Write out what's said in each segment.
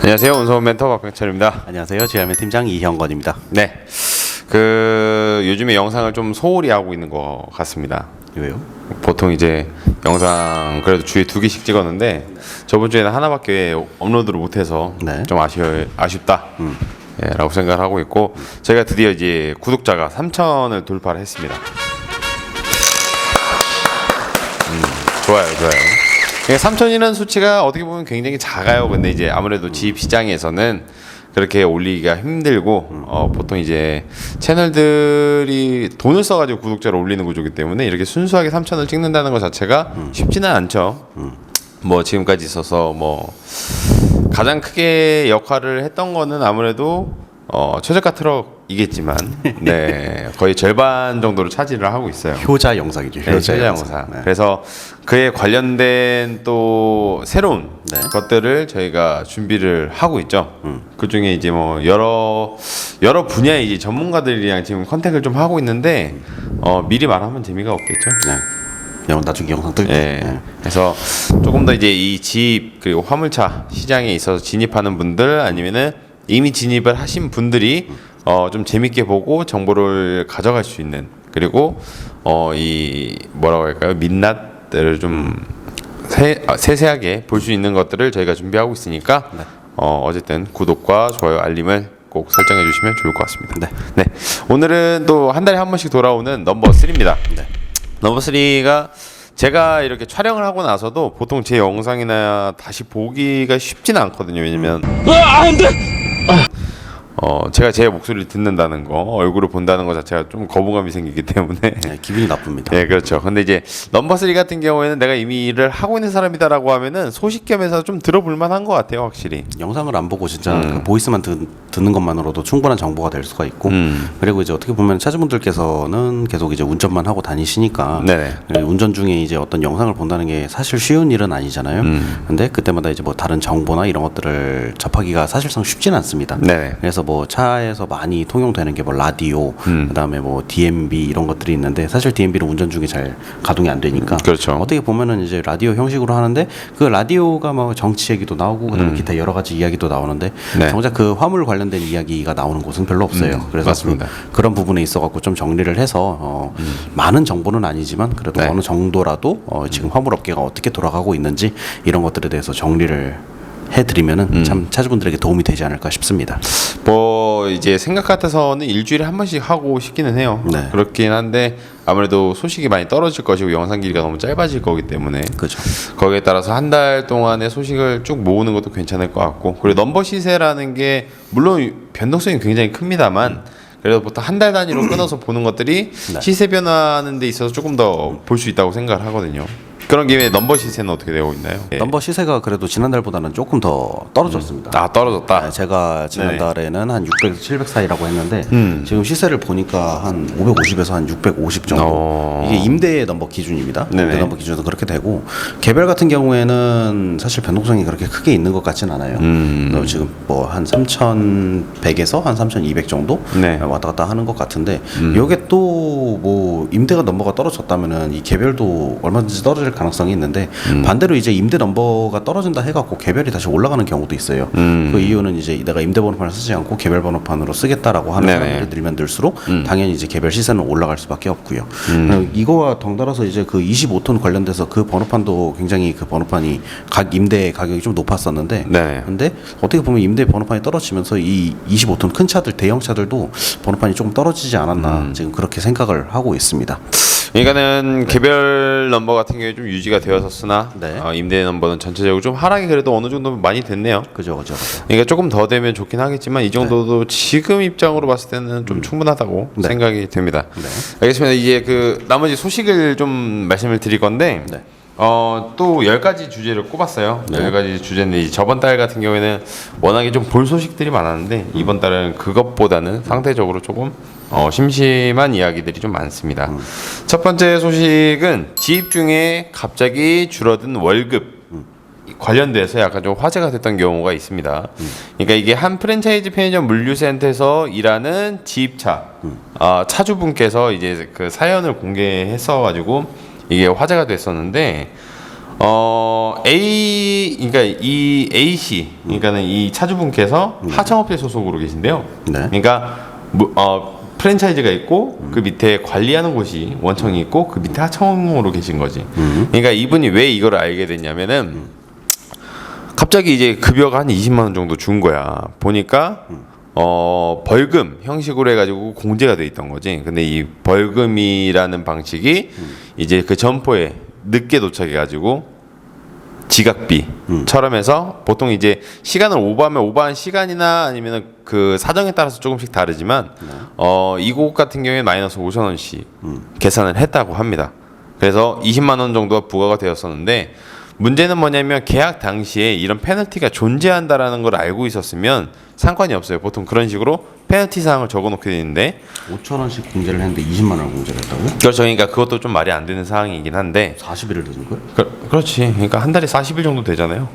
안녕하세요. 운송 멘토 박병철입니다. 안녕하세요. GR맨 팀장 이형건입니다. 네. 요즘에 영상을 좀 소홀히 하고 있는 것 같습니다. 왜요? 보통 이제 영상 그래도 주에 2개씩 찍었는데 저번 주에는 하나밖에 업로드를 못해서 네. 좀 아쉽다. 예, 라고 생각을 하고 있고 저희가 드디어 이제 구독자가 3,000을 돌파를 했습니다. 좋아요. 3,000이라는 수치가 어떻게 보면 굉장히 작아요. 근데 이제 아무래도 지입 시장에서는 그렇게 올리기가 힘들고 보통 이제 채널들이 돈을 써가지고 구독자를 올리는 구조이기 때문에 이렇게 순수하게 3,000을 찍는다는 것 자체가 쉽지는 않죠. 뭐 지금까지 있어서 뭐 가장 크게 역할을 했던 거는 아무래도 최저가 트럭이겠지만 네 거의 절반 정도를 차지를 하고 있어요. 효자 영상이죠. 효자 영상. 네. 그래서 그에 관련된 또 새로운 것들을 저희가 준비를 하고 있죠. 그 중에 이제 뭐 여러 분야의 이제 전문가들이랑 지금 컨택을 좀 하고 있는데 미리 말하면 재미가 없겠죠. 네. 나중에 영상 뜰 네. 네. 그래서 조금 더 이제 이 지입 그리고 화물차 시장에 있어서 진입하는 분들 아니면은 이미 진입을 하신 분들이 좀 재밌게 보고 정보를 가져갈 수 있는 그리고 이 뭐라고 할까요? 민낯들을 좀 세세하게 볼 수 있는 것들을 저희가 준비하고 있으니까 어쨌든 구독과 좋아요 알림을 꼭 설정해 주시면 좋을 것 같습니다. 네. 오늘은 또 한 달에 한 번씩 돌아오는 넘버 3입니다. 넘버 3가 제가 이렇게 촬영을 하고 나서도 보통 제 영상이나 다시 보기가 쉽지는 않거든요. 왜냐면 제가 제 목소리를 듣는다는 거, 얼굴을 본다는 것 자체가 좀 거부감이 생기기 때문에 네, 기분이 나쁩니다. 네, 그렇죠. 근데 이제 넘버 3 같은 경우에는 내가 이미 일을 하고 있는 사람이다라고 하면은 소식 겸해서 좀 들어볼 만한 것 같아요, 확실히. 영상을 안 보고 진짜 그 보이스만 듣는 것만으로도 충분한 정보가 될 수가 있고 그리고 이제 어떻게 보면 차주분들께서는 계속 이제 운전만 하고 다니시니까 운전 중에 이제 어떤 영상을 본다는 게 사실 쉬운 일은 아니잖아요. 근데 그때마다 이제 뭐 다른 정보나 이런 것들을 접하기가 사실상 쉽지는 않습니다. 그래서 뭐 차에서 많이 통용되는 게 뭐 라디오, 그다음에 뭐 DMB 이런 것들이 있는데 사실 DMB는 운전 중에 잘 가동이 안 되니까 그렇죠. 어떻게 보면은 이제 라디오 형식으로 하는데 그 라디오가 뭐 정치 얘기도 나오고 그다음에 기타 여러 가지 이야기도 나오는데 정작 그 화물 관련된 이야기가 나오는 곳은 별로 없어요. 그래서 맞습니다. 그런 부분에 있어갖고 좀 정리를 해서 많은 정보는 아니지만 그래도 어느 정도라도 지금 화물업계가 어떻게 돌아가고 있는지 이런 것들에 대해서 정리를 해드리면은 참 차주분들에게 도움이 되지 않을까 싶습니다. 뭐 이제 생각 같아서는 일주일에 한 번씩 하고 싶기는 해요. 그렇긴 한데 아무래도 소식이 많이 떨어질 것이고 영상 길이가 너무 짧아질 거기 때문에 그렇죠. 거기에 따라서 한 달 동안의 소식을 쭉 모으는 것도 괜찮을 것 같고 그리고 넘버 시세라는 게 물론 변동성이 굉장히 큽니다만 그래도 보통 한 달 단위로 끊어서 보는 것들이 시세 변화하는 데 있어서 조금 더 볼 수 있다고 생각을 하거든요. 그런 김에 넘버 시세는 어떻게 되고 있나요? 넘버 시세가 그래도 지난달보다는 조금 더 떨어졌습니다. 떨어졌다. 제가 지난달에는 한 600에서 700 사이라고 했는데 지금 시세를 보니까 한 550에서 한 650 정도. 이게 임대 넘버 기준입니다. 임대 넘버 기준도 그렇게 되고 개별 같은 경우에는 사실 변동성이 그렇게 크게 있는 것 같진 않아요. 지금 뭐 한 3,100에서 한 3,200 정도 왔다 갔다 하는 것 같은데 이게 또 뭐 임대가 넘버가 떨어졌다면은 이 개별도 얼마든지 떨어질 가능성이 있는데 반대로 이제 임대 넘버가 떨어진다 해갖고 개별이 다시 올라가는 경우도 있어요. 그 이유는 이제 내가 임대 번호판을 쓰지 않고 개별 번호판으로 쓰겠다라고 하는 사람들이 늘면 늘수록 당연히 이제 개별 시세는 올라갈 수밖에 없고요. 이거와 덩달아서 이제 그 25톤 관련돼서 그 번호판도 굉장히 그 번호판이 임대 가격이 좀 높았었는데 근데 어떻게 보면 임대 번호판이 떨어지면서 이 25톤 큰 차들 대형 차들도 번호판이 조금 떨어지지 않았나 지금 그렇게 생각을 하고 있습니다. 그러니까는 개별 넘버 같은 경우에 좀 유지가 되었었으나 임대 넘버는 전체적으로 좀 하락이 그래도 어느 정도 많이 됐네요. 그죠. 그러니까 조금 더 되면 좋긴 하겠지만 이 정도도 지금 입장으로 봤을 때는 좀 충분하다고 생각이 됩니다. 알겠습니다. 이제 그 나머지 소식을 좀 말씀을 드릴 건데 또 10가지 주제를 꼽았어요. 10가지 주제인데 저번 달 같은 경우에는 워낙에 좀 볼 소식들이 많았는데 이번 달은 그것보다는 상대적으로 조금 심심한 이야기들이 좀 많습니다. 첫 번째 소식은 지입 중에 갑자기 줄어든 월급 관련돼서 약간 좀 화제가 됐던 경우가 있습니다. 그러니까 이게 한 프랜차이즈 편의점 물류센터에서 일하는 지입차 차주분께서 이제 그 사연을 공개했어 가지고 이게 화제가 됐었는데 그러니까 이 A씨, 그러니까는 이 차주분께서 하청업체 소속으로 계신데요. 네. 그러니까 프랜차이즈가 있고 그 밑에 관리하는 곳이 원청이 있고 그 밑에 하청으로 계신 거지. 그러니까 이분이 왜 이걸 알게 됐냐면은 갑자기 이제 급여가 한 20만 원 정도 준 거야. 보니까 벌금 형식으로 해가지고 공제가 돼 있던 거지. 근데 이 벌금이라는 방식이 이제 그 점포에 늦게 도착해가지고 지각비처럼 해서 보통 이제 시간을 오버하면 오버한 시간이나 아니면 그 사정에 따라서 조금씩 다르지만 이곳 같은 경우에 마이너스 5천 원씩 계산을 했다고 합니다. 그래서 20만 원 정도가 부과가 되었었는데 문제는 뭐냐면 계약 당시에 이런 페널티가 존재한다라는 걸 알고 있었으면 상관이 없어요. 보통 그런 식으로 페널티 사항을 적어놓게 되는데 5천 원씩 공제를 했는데 20만 원 공제를 했다고요? 그렇죠. 그러니까 그것도 좀 말이 안 되는 상황이긴 한데 40일을 늦은 거예요? 그렇지. 그러니까 한 달에 40일 정도 되잖아요.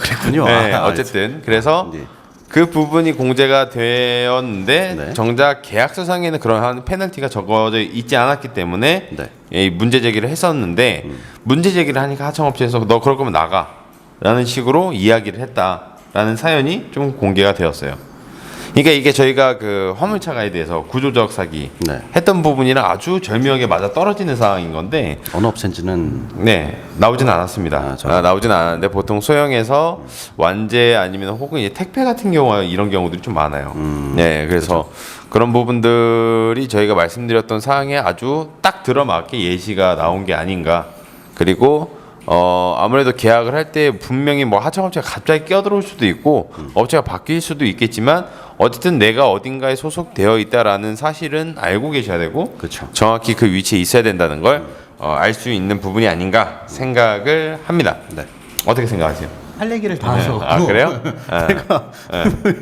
그랬군요. 네, 어쨌든 그래서 네. 그 부분이 공제가 되었는데 네. 정작 계약서상에는 그러한 페널티가 적어져 있지 않았기 때문에 이 문제 제기를 했었는데 문제 제기를 하니까 하청업체에서 너 그럴 거면 나가라는 식으로 이야기를 했다라는 사연이 좀 공개가 되었어요. 그러니까 이게 저희가 그 화물차 가이드에서 구조적 사기 네. 했던 부분이랑 아주 절묘하게 맞아 떨어지는 상황인 건데 어느 업체인지는 나오진 않았습니다. 나오진 않았는데 보통 소형에서 완제 아니면 혹은 이제 택배 같은 경우 이런 경우들이 좀 많아요. 네, 그래서 그런 부분들이 저희가 말씀드렸던 사항에 아주 딱 들어맞게 예시가 나온 게 아닌가. 그리고 아무래도 계약을 할 때 분명히 뭐 하청업체가 갑자기 끼어들어올 수도 있고 업체가 바뀔 수도 있겠지만 어쨌든 내가 어딘가에 소속되어 있다라는 사실은 알고 계셔야 되고 그쵸. 정확히 그 위치에 있어야 된다는 걸 알 수 있는 부분이 아닌가 생각을 합니다. 네. 어떻게 생각하세요? 할 얘기를 다 하셔. 아 그래요?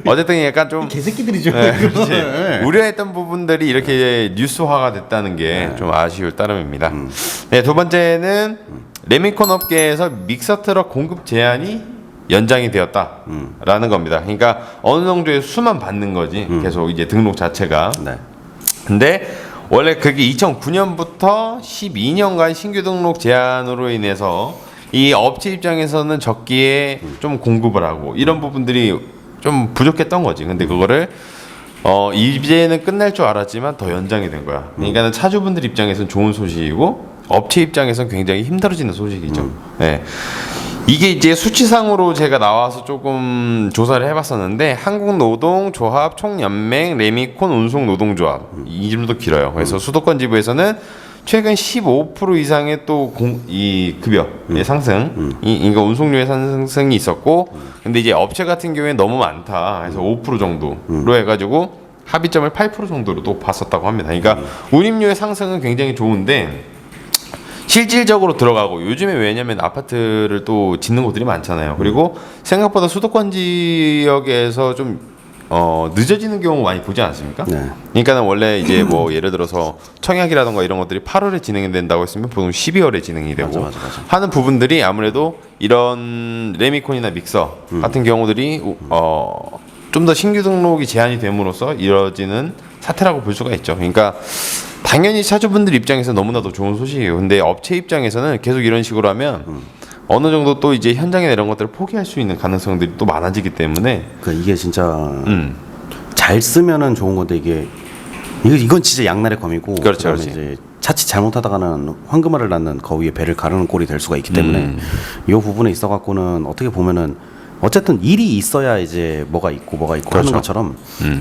어쨌든 약간 좀 개새끼들이죠. 그렇지. 우려했던 부분들이 이렇게 뉴스화가 됐다는 게 좀 아쉬울 따름입니다. 네, 두 번째는 레미콘 업계에서 믹서 트럭 공급 제한이 연장이 되었다라는 겁니다. 그러니까 어느 정도의 수만 받는 거지. 계속 이제 등록 자체가. 네. 근데 원래 그게 2009년부터 12년간 신규 등록 제한으로 인해서 이 업체 입장에서는 적기에 좀 공급을 하고 이런 부분들이 좀 부족했던 거지. 근데 그거를 이제는 끝날 줄 알았지만 더 연장이 된 거야. 그러니까는 차주분들 입장에서는 좋은 소식이고 업체 입장에서는 굉장히 힘들어지는 소식이죠. 네. 이게 이제 수치상으로 제가 나와서 조금 조사를 해봤었는데 한국노동조합 총연맹 레미콘 운송노동조합 이 이름도 길어요. 그래서 수도권 지부에서는 최근 15% 이상의 또 이 급여의 상승, 그러니까 운송료의 상승이 있었고, 근데 이제 업체 같은 경우에 너무 많다. 그래서 5% 정도로 해가지고 합의점을 8% 정도로 또 봤었다고 합니다. 그러니까 운임료의 상승은 굉장히 좋은데. 실질적으로 들어가고 요즘에 왜냐면 아파트를 또 짓는 곳들이 많잖아요. 그리고 생각보다 수도권 지역에서 좀 늦어지는 경우 많이 보지 않습니까? 네. 그러니까는 원래 이제 뭐 예를 들어서 청약이라던가 이런 것들이 8월에 진행된다고 했으면 보통 12월에 진행이 되고 맞아. 하는 부분들이 아무래도 이런 레미콘이나 믹서 같은 경우들이 좀 더 신규 등록이 제한이 됨으로써 이뤄지는 사태라고 볼 수가 있죠. 그러니까 당연히 차주분들 입장에서 너무나도 좋은 소식이에요. 근데 업체 입장에서는 계속 이런 식으로 하면 어느 정도 또 이제 현장에 이런 것들을 포기할 수 있는 가능성들이 또 많아지기 때문에 그러니까 이게 진짜 잘 쓰면은 좋은 건데 이건 진짜 양날의 검이고 그렇죠, 그다음에 이제 자칫 잘못하다가는 황금알을 낳는 거위에 배를 가르는 꼴이 될 수가 있기 때문에 이 부분에 있어 갖고는 어떻게 보면은 어쨌든 일이 있어야 이제 뭐가 있고 그렇죠. 하는 것처럼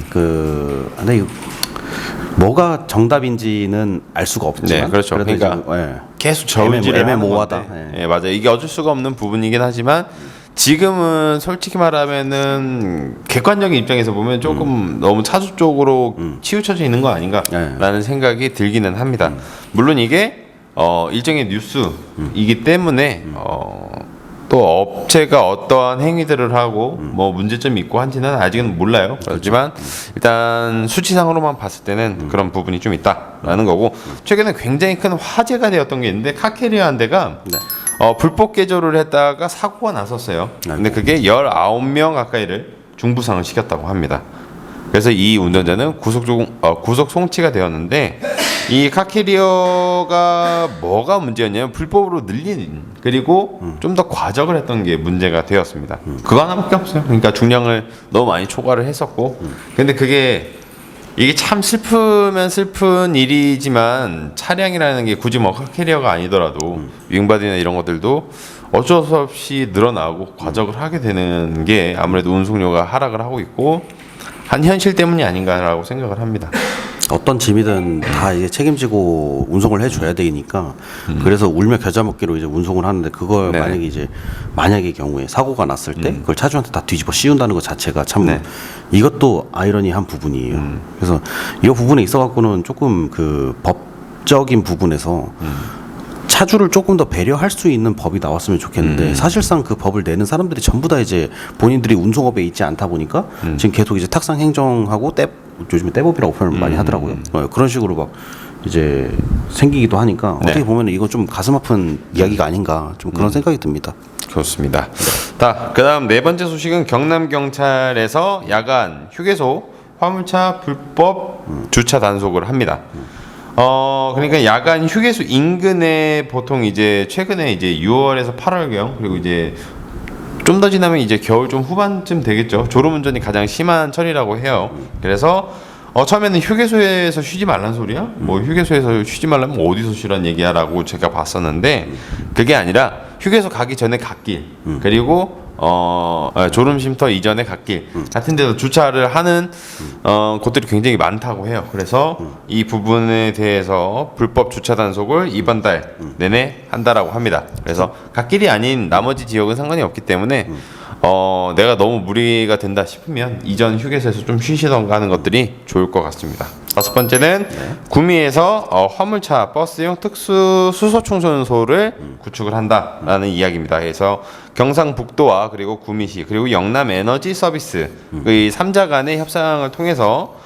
근데 뭐가 정답인지는 알 수가 없지만 네, 그렇죠. 그러니까 지금, 계속 저울질을 애매모호하다. 하는 건데. 맞아요. 이게 어쩔 수가 없는 부분이긴 하지만 지금은 솔직히 말하면은 객관적인 입장에서 보면 조금 너무 차주 쪽으로 치우쳐져 있는 거 아닌가라는 생각이 들기는 합니다. 물론 이게 일종의 뉴스이기 때문에 또 업체가 어떠한 행위들을 하고 뭐 문제점이 있고 한지는 아직은 몰라요. 그렇지만 일단 수치상으로만 봤을 때는 그런 부분이 좀 있다라는 거고 최근에 굉장히 큰 화제가 되었던 게 있는데 카케리아 한 대가 불법 개조를 했다가 사고가 났었어요. 근데 그게 19명 가까이를 중부상을 시켰다고 합니다. 그래서 이 운전자는 구속 송치가 되었는데 이 카캐리어가 뭐가 문제였냐면 불법으로 늘린 그리고 좀 더 과적을 했던 게 문제가 되었습니다. 그거 하나밖에 없어요. 그러니까 중량을 너무 많이 초과를 했었고 근데 이게 참 슬프면 슬픈 일이지만 차량이라는 게 굳이 뭐 카캐리어가 아니더라도 윙바디나 이런 것들도 어쩔 수 없이 늘어나고 과적을 하게 되는 게 아무래도 운송료가 하락을 하고 있고 한 현실 때문이 아닌가라고 생각을 합니다. 어떤 짐이든 다 이제 책임지고 운송을 해줘야 되니까 그래서 울며 겨자 먹기로 이제 운송을 하는데 그걸 네. 만약의 경우에 사고가 났을 때 그걸 차주한테 다 뒤집어 씌운다는 것 자체가 참 네. 이것도 아이러니한 부분이에요. 그래서 이 부분에 있어 갖고는 조금 그 법적인 부분에서 차주를 조금 더 배려할 수 있는 법이 나왔으면 좋겠는데 사실상 그 법을 내는 사람들이 전부 다 이제 본인들이 운송업에 있지 않다 보니까 지금 계속 이제 탁상 행정하고 요즘에 떼법이라고 표현을 많이 하더라고요. 그런 식으로 막 이제 생기기도 하니까 네. 어떻게 보면 이거 좀 가슴 아픈 이야기가 아닌가 좀 그런 생각이 듭니다. 좋습니다. 자, 그다음 네 번째 소식은 경남 경찰에서 야간 휴게소 화물차 불법 주차 단속을 합니다. 그러니까 야간 휴게소 인근에 보통 이제 최근에 이제 6월에서 8월경 그리고 이제 좀 더 지나면 이제 겨울 좀 후반쯤 되겠죠. 졸음운전이 가장 심한 철이라고 해요. 그래서 처음에는 휴게소에서 쉬지 말란 소리야? 뭐 휴게소에서 쉬지 말라면 어디서 쉬란 얘기야라고 제가 봤었는데 그게 아니라 휴게소 가기 전에 갓길 그리고 졸음 쉼터 이전에 갓길 같은 데서 주차를 하는 곳들이 굉장히 많다고 해요. 그래서 이 부분에 대해서 불법 주차 단속을 이번 달 내내 한다라고 합니다. 그래서 갓길이 아닌 나머지 지역은 상관이 없기 때문에 내가 너무 무리가 된다 싶으면 이전 휴게소에서 좀 쉬시던가 하는 것들이 좋을 것 같습니다. 다섯 번째는 구미에서 화물차 버스용 특수 수소 충전소를 구축을 한다라는 이야기입니다. 그래서 경상북도와 그리고 구미시 그리고 영남 에너지 서비스 이 3자 간의 협상을 통해서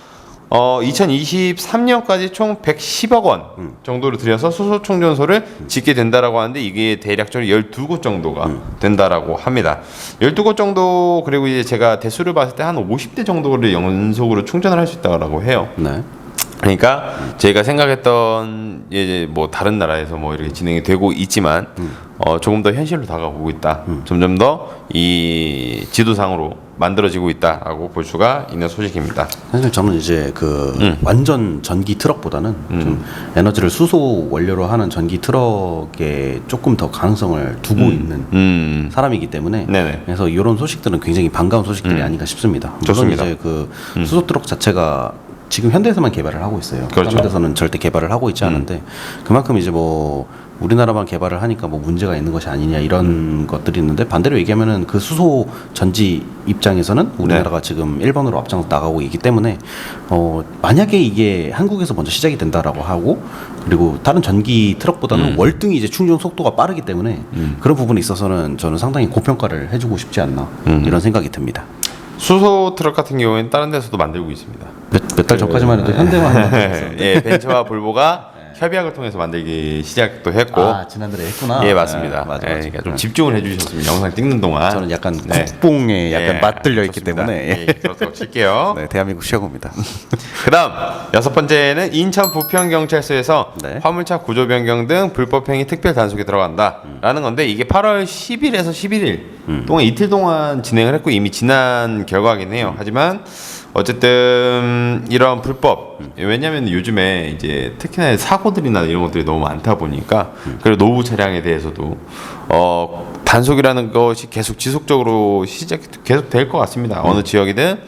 2023년까지 총 110억 원 정도를 들여서 수소 충전소를 짓게 된다라고 하는데 이게 대략적으로 12곳 정도가 된다라고 합니다. 12곳 정도 그리고 이제 제가 대수를 봤을 때 한 50대 정도를 연속으로 충전을 할 수 있다고 해요. 네. 그러니까 저희가 생각했던 이제 뭐 다른 나라에서 뭐 이렇게 진행이 되고 있지만 조금 더 현실로 다가오고 있다. 점점 더 이 지도상으로 만들어지고 있다라고 볼 수가 있는 소식입니다. 사실 저는 이제 그 완전 전기 트럭보다는 좀 에너지를 수소 원료로 하는 전기 트럭에 조금 더 가능성을 두고 있는 사람이기 때문에 네네. 그래서 이런 소식들은 굉장히 반가운 소식들이 아닌가 싶습니다. 물론 좋습니다. 이제 그 수소 트럭 자체가 지금 현대에서만 개발을 하고 있어요. 그렇죠. 다른 데서는 절대 개발을 하고 있지 않은데 그만큼 이제 뭐 우리나라만 개발을 하니까 뭐 문제가 있는 것이 아니냐 이런 것들이 있는데 반대로 얘기하면은 그 수소 전지 입장에서는 우리나라가 지금 1번으로 앞장서 나가고 있기 때문에 만약에 이게 한국에서 먼저 시작이 된다라고 하고 그리고 다른 전기 트럭보다는 월등히 이제 충전 속도가 빠르기 때문에 그런 부분에 있어서는 저는 상당히 고평가를 해주고 싶지 않나 이런 생각이 듭니다. 수소 트럭 같은 경우에는 다른 데서도 만들고 있습니다. 몇 달 전까지만 해도 현대만 예, 벤츠와 볼보가 협약을 통해서 만들기 시작도 했고. 지난달에 했구나. 예, 맞습니다. 네, 맞아. 그러니까 좀 집중을 해주셨으면 영상 찍는 동안. 저는 약간 국뽕에 약간 맞들려 있기 좋습니다. 때문에 그렇다고 칠게요. 네, 대한민국 최고입니다. 그다음 여섯 번째는 인천 부평경찰서에서 네. 화물차 구조 변경 등 불법행위 특별 단속에 들어간다라는 건데 이게 8월 10일에서 11일 동안 이틀 동안 진행을 했고 이미 지난 결과긴 해요. 하지만 어쨌든 이런 불법 왜냐하면 요즘에 이제 특히나 사고들이나 이런 것들이 너무 많다 보니까 그리고 노후 차량에 대해서도 단속이라는 것이 계속 지속적으로 계속 될 것 같습니다. 어느 지역이든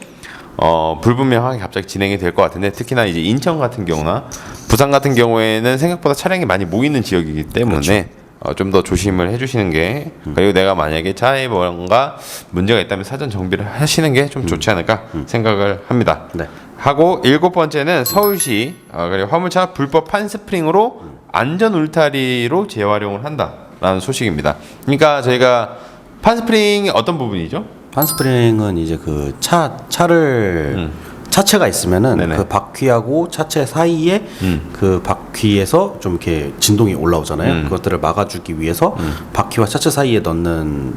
불분명하게 갑자기 진행이 될 것 같은데 특히나 이제 인천 같은 경우나 부산 같은 경우에는 생각보다 차량이 많이 모이는 지역이기 때문에 좀 더 조심을 해주시는 게 그리고 내가 만약에 차에 뭔가 문제가 있다면 사전 정비를 하시는 게 좀 좋지 않을까 생각을 합니다. 네. 하고 일곱 번째는 서울시 그리고 화물차 불법 판스프링으로 안전 울타리로 재활용을 한다라는 소식입니다. 그러니까 저희가 판스프링이 어떤 부분이죠? 판스프링은 이제 그 차를 차체가 있으면은 네네. 그 바퀴하고 차체 사이에 그 바퀴에서 좀 이렇게 진동이 올라오잖아요. 그것들을 막아주기 위해서 바퀴와 차체 사이에 넣는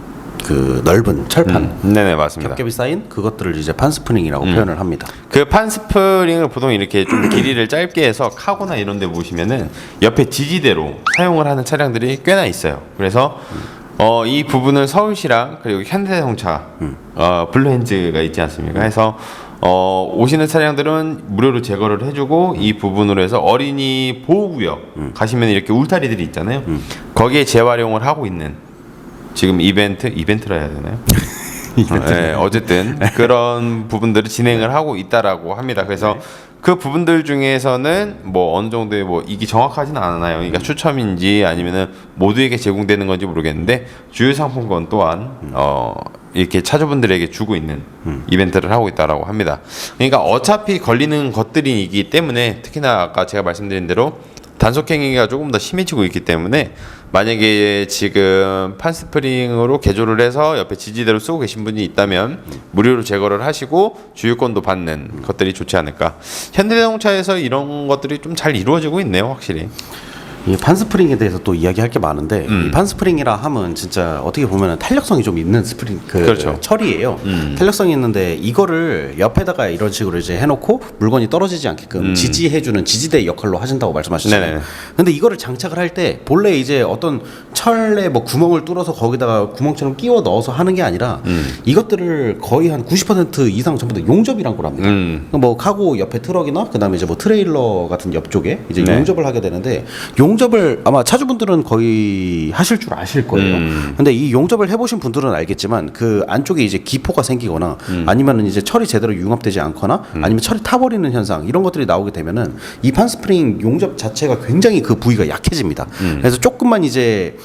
그 넓은 철판, 네네 맞습니다. 겹겹이 쌓인 그것들을 이제 판스프링이라고 표현을 합니다. 그 판스프링을 보통 이렇게 좀 길이를 짧게 해서 카고나 이런 데 보시면은 옆에 지지대로 사용을 하는 차량들이 꽤나 있어요. 그래서 이 부분을 서울시랑 그리고 현대자동차 블루핸즈가 있지 않습니까? 해서 오시는 차량들은 무료로 제거를 해주고 이 부분으로 해서 어린이 보호구역 가시면 이렇게 울타리들이 있잖아요. 거기에 재활용을 하고 있는 지금 이벤트라 해야 되나요? 네, 어쨌든 그런 부분들을 진행을 하고 있다라고 합니다. 그래서 그 부분들 중에서는 뭐 어느 정도의 뭐 이게 정확하지는 않아요. 그러니까 추첨인지 아니면은 모두에게 제공되는 건지 모르겠는데 주요 상품권 또한 이렇게 차주분들에게 주고 있는 이벤트를 하고 있다라고 합니다. 그러니까 어차피 걸리는 것들이기 때문에 특히나 아까 제가 말씀드린 대로 단속행위가 조금 더 심해지고 있기 때문에 만약에 지금 판스프링으로 개조를 해서 옆에 지지대로 쓰고 계신 분이 있다면 무료로 제거를 하시고 주유권도 받는 것들이 좋지 않을까. 현대자동차에서 이런 것들이 좀 잘 이루어지고 있네요, 확실히. 이 판스프링에 대해서 또 이야기할 게 많은데 이 판스프링이라 하면 진짜 어떻게 보면 탄력성이 좀 있는 스프링 그렇죠. 철이에요. 탄력성이 있는데 이거를 옆에다가 이런 식으로 이제 해놓고 물건이 떨어지지 않게끔 지지해주는 지지대 역할로 하신다고 말씀하셨잖아요. 네네. 근데 이거를 장착을 할 때 본래 이제 어떤 철에 뭐 구멍을 뚫어서 거기다가 구멍처럼 끼워 넣어서 하는 게 아니라 이것들을 거의 한 90% 이상 전부 다 용접이란 걸 합니다. 뭐 카고 옆에 트럭이나 그다음에 이제 뭐 트레일러 같은 옆쪽에 이제 네. 용접을 하게 되는데 용접을 아마 차주분들은 거의 하실 줄 아실 거예요. 근데 이 용접을 해보신 분들은 알겠지만 그 안쪽에 이제 기포가 생기거나 아니면은 이제 철이 제대로 융합되지 않거나 아니면 철이 타버리는 현상 이런 것들이 나오게 되면은 이 판스프링 용접 자체가 굉장히 그 부위가 약해집니다. 그래서 조금만 이제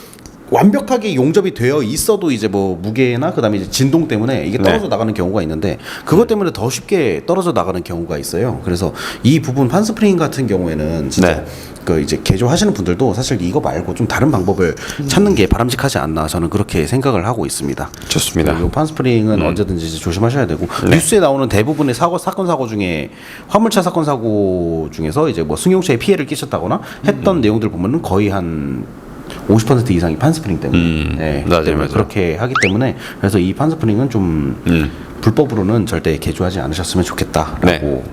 완벽하게 용접이 되어 있어도 이제 뭐 무게나 그다음에 이제 진동 때문에 이게 떨어져 나가는 경우가 있는데 그것 때문에 더 쉽게 떨어져 나가는 경우가 있어요. 그래서 이 부분 판스프링 같은 경우에는 진짜 그 이제 개조하시는 분들도 사실 이거 말고 좀 다른 방법을 찾는 게 바람직하지 않나 저는 그렇게 생각을 하고 있습니다. 좋습니다. 이 판스프링은 언제든지 이제 조심하셔야 되고 뉴스에 나오는 대부분의 사건 사고 중에 화물차 사건 사고 중에서 이제 뭐 승용차에 피해를 끼쳤다거나 했던 내용들 보면은 거의 한 50% 이상이 판스프링 때문에 네, 맞아요. 그렇게 하기 때문에 그래서 이 판스프링은 좀 불법으로는 절대 개조하지 않으셨으면 좋겠다라고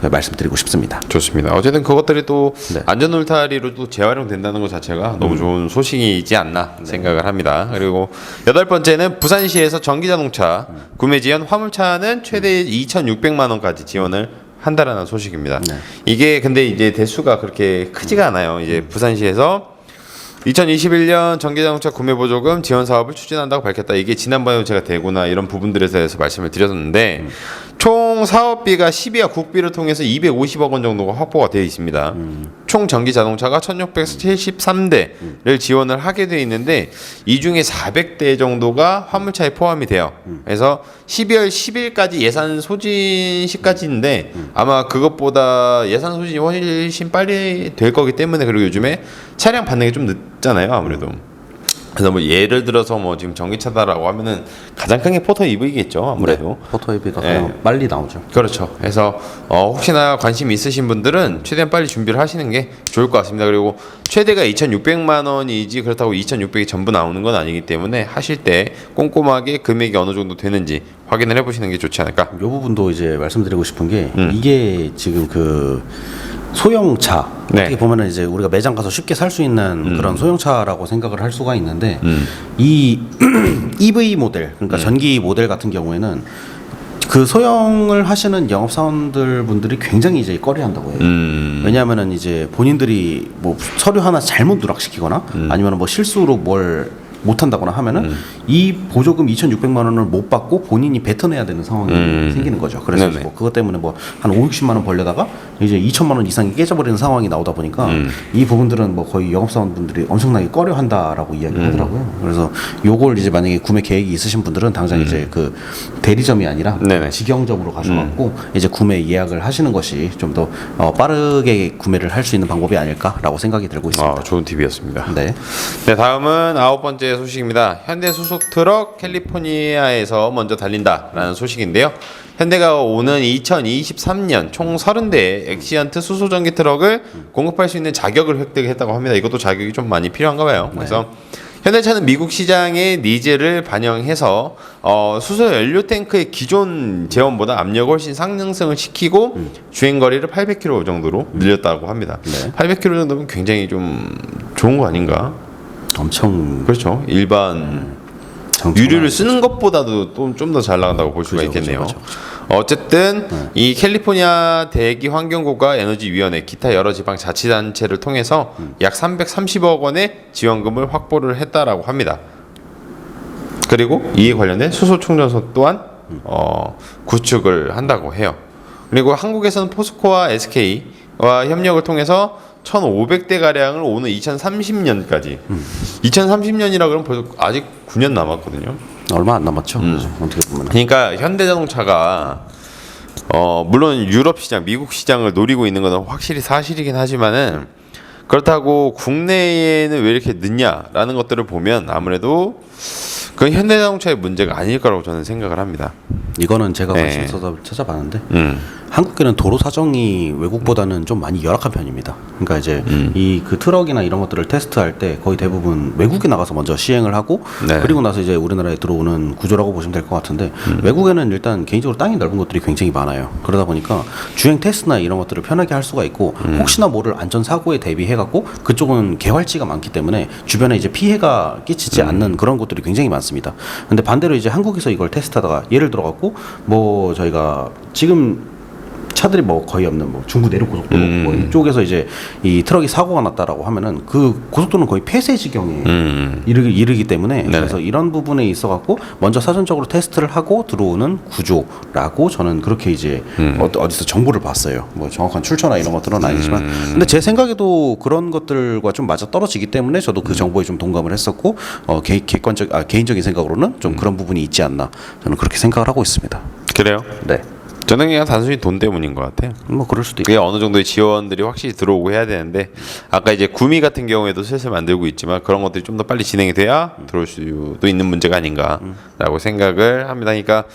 말씀드리고 싶습니다. 좋습니다. 어쨌든 그것들이 또 안전 울타리로 또 재활용된다는 것 자체가 너무 좋은 소식이지 않나 생각을 합니다. 그리고 8번째는 부산시에서 전기자동차 구매 지원 화물차는 최대 2,600만 원까지 지원을 한다라는 소식입니다. 이게 근데 이제 대수가 그렇게 크지가 않아요. 이제 부산시에서 2021년 전기자동차 구매보조금 지원 사업을 추진한다고 밝혔다. 이게 지난번에 제가 대구나 이런 부분들에 대해서 말씀을 드렸는데 총 사업비가 12화 국비를 통해서 250억 원 정도가 확보가 되어 있습니다. 총 전기자동차가 1673대를 지원을 하게 되어 있는데 이 중에 400대 정도가 화물차에 포함이 돼요. 그래서 12월 10일까지 예산 소진 시까지인데 아마 그것보다 예산 소진이 훨씬 빨리 될 거기 때문에 그리고 요즘에 차량 받는 게 좀 늦잖아요, 아무래도. 그래서 뭐 예를 들어서 뭐 지금 전기차다라고 하면은 가장 큰 게 포터 EV겠죠, 아무래도. 포터 EV가 가장 빨리 나오죠. 그렇죠. 그래서 혹시나 관심 있으신 분들은 최대한 빨리 준비를 하시는 게 좋을 것 같습니다. 그리고 최대가 2,600만 원이지 그렇다고 2,600이 전부 나오는 건 아니기 때문에 하실 때 꼼꼼하게 금액이 어느 정도 되는지 확인을 해보시는 게 좋지 않을까. 이 부분도 이제 말씀드리고 싶은 게 이게 지금 그 소형차 어떻게 보면은 이제 우리가 매장 가서 쉽게 살 수 있는 그런 소형차라고 생각을 할 수가 있는데 이 EV 모델 그러니까 전기 모델 같은 경우에는 그 소형을 하시는 영업사원들 분들이 굉장히 이제 꺼려한다고 해요. 왜냐하면은 이제 본인들이 뭐 서류 하나 잘못 누락시키거나 아니면 뭐 실수로 뭘 못한다거나 하면은 이 보조금 2,600만 원을 못 받고 본인이 뱉어내야 되는 상황이 생기는 거죠. 그래서 뭐 그것 때문에 뭐 한 5, 60만 원 벌려다가 이제 2천만 원 이상이 깨져버리는 상황이 나오다 보니까 이 부분들은 뭐 거의 영업사원분들이 엄청나게 꺼려한다라고 이야기하더라고요. 그래서 요걸 이제 만약에 구매 계획이 있으신 분들은 당장 이제 그 대리점이 아니라 직영점으로 가셔갖고 이제 구매 예약을 하시는 것이 좀 더 빠르게 구매를 할 수 있는 방법이 아닐까라고 생각이 들고 있습니다. 좋은 팁이었습니다. 네, 다음은 9번째 소식입니다. 현대 수소 트럭 캘리포니아에서 먼저 달린다라는 소식인데요. 현대가 오는 2023년 총 30대의 엑시언트 수소 전기 트럭을 공급할 수 있는 자격을 획득했다고 합니다. 이것도 자격이 좀 많이 필요한가 봐요. 그래서 현대차는 미국 시장의 니즈를 반영해서 수소 연료 탱크의 기존 제원보다 압력을 훨씬 상승을 시키고 주행 거리를 800km 정도로 늘렸다고 합니다. 네. 800km 정도면 굉장히 좀 좋은 거 아닌가? 엄청 그렇죠. 일반 유류를 쓰는 것보다도 좀 더 잘 나간다고 볼 수가 있겠네요. 그죠. 어쨌든 이 캘리포니아 대기 환경국가 에너지위원회 기타 여러 지방 자치단체를 통해서 약 330억 원의 지원금을 확보를 했다라고 합니다. 그리고 이에 관련된 수소 충전소 또한 구축을 한다고 해요. 그리고 한국에서는 포스코와 SK와 협력을 통해서 1,500대 가량을 오는 2030년까지 2030년이라 그러면 벌써 아직 9년 남았거든요. 얼마 안 남았죠. 어떻게 보면. 그러니까 현대자동차가 물론 유럽 시장, 미국 시장을 노리고 있는 것은 확실히 사실이긴 하지만은 그렇다고 국내에는 왜 이렇게 늦냐라는 것들을 보면 아무래도 그건 현대자동차의 문제가 아닐 거라고 저는 생각을 합니다. 이거는 제가 네. 관심 있어서 찾아봤는데 한국에는 도로 사정이 외국보다는 좀 많이 열악한 편입니다. 그러니까 이제 이 그 트럭이나 이런 것들을 테스트할 때 거의 대부분 외국에 나가서 먼저 시행을 하고 네. 그리고 나서 이제 우리나라에 들어오는 구조라고 보시면 될 것 같은데 외국에는 일단 개인적으로 땅이 넓은 것들이 굉장히 많아요. 그러다 보니까 주행 테스트나 이런 것들을 편하게 할 수가 있고 혹시나 모를 안전 사고에 대비해 갖고 그쪽은 개활지가 많기 때문에 주변에 이제 피해가 끼치지 않는 그런 것들이 굉장히 많습니다. 근데 반대로 이제 한국에서 이걸 테스트하다가 예를 들어 갖고 뭐 저희가 지금 차들이 뭐 거의 없는 뭐 중부 내륙 고속도로 뭐 이쪽에서 이제 이 트럭이 사고가 났다라고 하면은 그 고속도로는 거의 폐쇄 지경에 이르기 때문에 네. 그래서 이런 부분에 있어 갖고 먼저 사전적으로 테스트를 하고 들어오는 구조라고 저는 그렇게 이제 어디서 정보를 봤어요. 뭐 정확한 출처나 이런 것들은 아니지만 근데 제 생각에도 그런 것들과 좀 맞아 떨어지기 때문에 저도 그 정보에 좀 동감을 했었고 개인적인 생각으로는 좀 그런 부분이 있지 않나 저는 그렇게 생각을 하고 있습니다. 그래요? 네. 저는 그냥 단순히 돈 때문인 것 같아요. 뭐 그럴 수도 있고. 그게 어느 정도의 지원들이 확실히 들어오고 해야 되는데 아까 이제 구미 같은 경우에도 슬슬 만들고 있지만 그런 것들이 좀 더 빨리 진행이 돼야 들어올 수도 있는 문제가 아닌가라고 생각을 합니다. 그러니까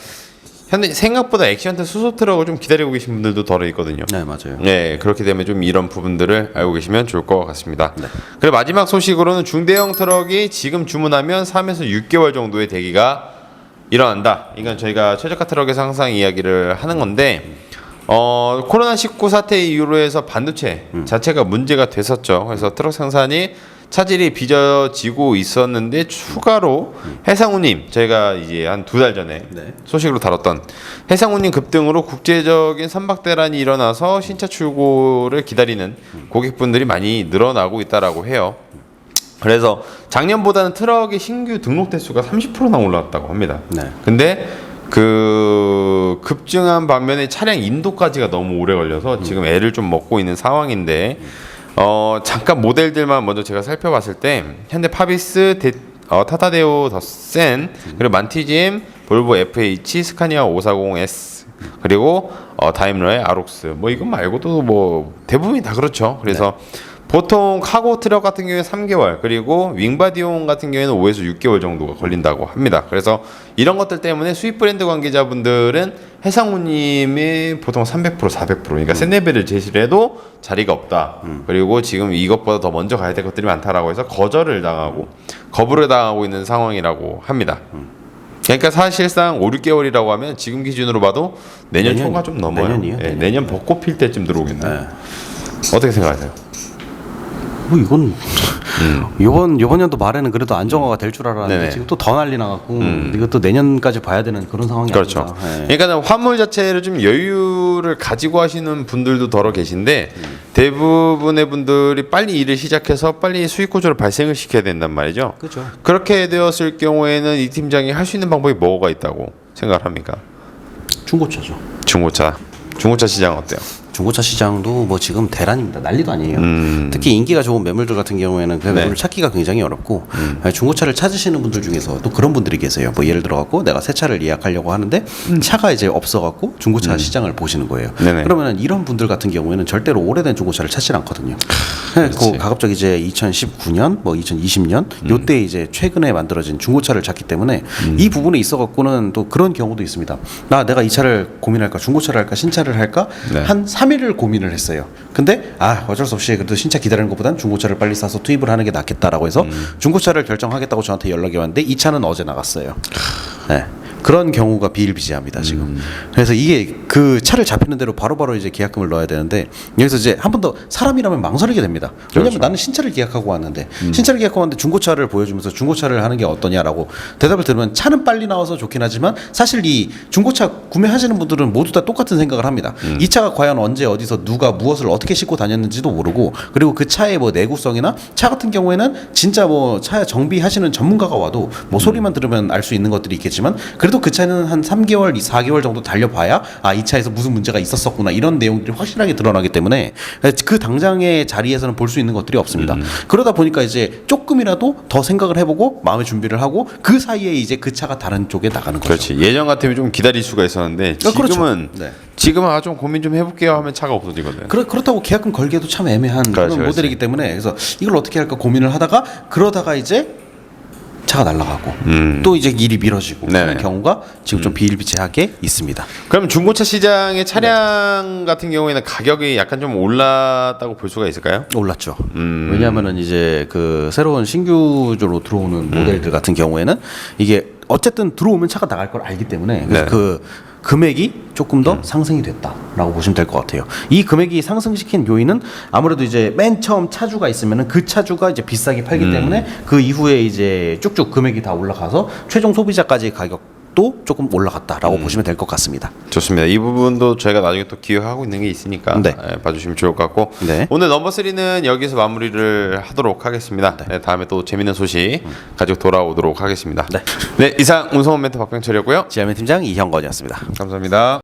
현대 생각보다 액션트 수소 트럭을 좀 기다리고 계신 분들도 덜어 있거든요. 네, 맞아요. 네, 그렇기 때문에 좀 이런 부분들을 알고 계시면 좋을 것 같습니다. 네. 그리고 마지막 소식으로는 중대형 트럭이 지금 주문하면 3에서 6개월 정도의 대기가 일어난다. 이건 저희가 최저가 트럭에서 항상 이야기를 하는 건데 코로나19 사태 이후로 해서 반도체 자체가 문제가 됐었죠. 그래서 트럭 생산이 차질이 빚어지고 있었는데 추가로 해상운임 저희가 이제 한 2달 전에 네. 소식으로 다뤘던 해상운임 급등으로 국제적인 선박대란이 일어나서 신차 출고를 기다리는 고객분들이 많이 늘어나고 있다라고 해요. 그래서 작년보다는 트럭의 신규 등록 대수가 30%나 올랐다고 합니다. 네. 근데 그 급증한 반면에 차량 인도까지가 너무 오래 걸려서 지금 애를 좀 먹고 있는 상황인데 잠깐 모델들만 먼저 제가 살펴봤을 때 현대 파비스, 타타데오 더센, 그리고 만티지엠, 볼보 FH, 스카니아 540S, 그리고 다임러의 아록스. 뭐 이것 말고도 뭐 대부분이 다 그렇죠. 그래서 보통 카고 트럭 같은 경우에 3개월, 그리고 윙바디용 같은 경우에는 5에서 6개월 정도가 걸린다고 합니다. 그래서 이런 것들 때문에 수입 브랜드 관계자분들은 해상운임이 보통 300%, 400%, 그러니까 센 레벨을 제시를 해도 자리가 없다. 그리고 지금 이것보다 더 먼저 가야 될 것들이 많다라고 해서 거부를 당하고 있는 상황이라고 합니다. 그러니까 사실상 5, 6개월이라고 하면 지금 기준으로 봐도 내년 초가 좀 넘어요. 내년이요? 네, 내년 벚꽃 필 때쯤 들어오겠네요. 네. 어떻게 생각하세요? 뭐 이건 이번 연도 말에는 그래도 안정화가 될 줄 알았는데 네네. 지금 또 더 난리 나갖고 이것도 내년까지 봐야 되는 그런 상황이 그렇죠. 아닌가. 네. 그러니까 화물 자체를 좀 여유를 가지고 하시는 분들도 덜어 계신데 대부분의 분들이 빨리 일을 시작해서 빨리 수익 구조를 발생을 시켜야 된단 말이죠. 그렇죠. 그렇게 되었을 경우에는 이 팀장이 할 수 있는 방법이 뭐가 있다고 생각을 합니까? 중고차죠. 중고차 시장 어때요? 중고차 시장도 뭐 지금 대란입니다. 난리도 아니에요. 특히 인기가 좋은 매물들 같은 경우에는 그 매물을 찾기가 굉장히 어렵고 중고차를 찾으시는 분들 중에서 또 그런 분들이 계세요. 뭐 예를 들어 갖고 내가 새 차를 예약하려고 하는데 차가 이제 없어 갖고 중고차 시장을 보시는 거예요. 네네. 그러면은 이런 분들 같은 경우에는 절대로 오래된 중고차를 찾지 않거든요. 그 가급적 이제 2019년 뭐 2020년 요때 이제 최근에 만들어진 중고차를 찾기 때문에 이 부분에 있어 갖고는 또 그런 경우도 있습니다. 내가 이 차를 고민할까 중고차를 할까 신차를 할까 네. 한 3일을 고민을 했어요. 근데 어쩔 수 없이 그래도 신차 기다리는 것보단 중고차를 빨리 사서 투입을 하는 게 낫겠다라고 해서 중고차를 결정하겠다고 저한테 연락이 왔는데 이 차는 어제 나갔어요. 네. 그런 경우가 비일비재합니다 지금. 그래서 이게 그 차를 잡히는 대로 바로바로 이제 계약금을 넣어야 되는데 여기서 이제 한 번 더 사람이라면 망설이게 됩니다. 왜냐면 그렇죠. 나는 신차를 계약하고 왔는데 신차를 계약하고 왔는데 중고차를 보여주면서 중고차를 하는 게 어떠냐라고 대답을 들으면 차는 빨리 나와서 좋긴 하지만 사실 이 중고차 구매하시는 분들은 모두 다 똑같은 생각을 합니다. 이 차가 과연 언제 어디서 누가 무엇을 어떻게 싣고 다녔는지도 모르고 그리고 그 차의 뭐 내구성이나 차 같은 경우에는 진짜 뭐 차 정비하시는 전문가가 와도 뭐 소리만 들으면 알 수 있는 것들이 있겠지만 그래도 그 차는 한 3개월, 4개월 정도 달려봐야 이 차에서 무슨 문제가 있었었구나 이런 내용들이 확실하게 드러나기 때문에 그 당장의 자리에서는 볼 수 있는 것들이 없습니다. 그러다 보니까 이제 조금이라도 더 생각을 해보고 마음의 준비를 하고 그 사이에 이제 그 차가 다른 쪽에 나가는 거죠. 그렇지. 예전 같으면 좀 기다릴 수가 있었는데 지금은 그렇죠. 네. 지금은 좀 고민 좀 해볼게요 하면 차가 없어지거든. 그렇다고 계약금 걸기에도 참 애매한 그렇지, 그런 모델이기 때문에 그래서 이걸 어떻게 할까 고민을 하다가 그러다가 이제 차가 날아가고 또 이제 일이 미뤄지고 그런 경우가 지금 좀 비일비재하게 있습니다. 그럼 중고차 시장의 차량 같은 경우에는 가격이 약간 좀 올랐다고 볼 수가 있을까요? 올랐죠. 왜냐하면은 이제 그 새로운 신규적으로 들어오는 모델들 같은 경우에는 이게 어쨌든 들어오면 차가 나갈 걸 알기 때문에 그래서 그 금액이 조금 더 상승이 됐다라고 보시면 될 것 같아요. 이 금액이 상승시킨 요인은 아무래도 이제 맨 처음 차주가 있으면은 그 차주가 이제 비싸게 팔기 때문에 그 이후에 이제 쭉쭉 금액이 다 올라가서 최종 소비자까지 가격도 조금 올라갔다라고 보시면 될 것 같습니다. 좋습니다. 이 부분도 저희가 나중에 또 기획하고 있는 게 있으니까 봐주시면 좋을 것 같고 오늘 넘버 3는 여기서 마무리를 하도록 하겠습니다. 다음에 또 재밌는 소식 가지고 돌아오도록 하겠습니다. 네, 이상 운송원 멘트 박병철이었고요. 지하면 팀장 이형건이었습니다. 감사합니다.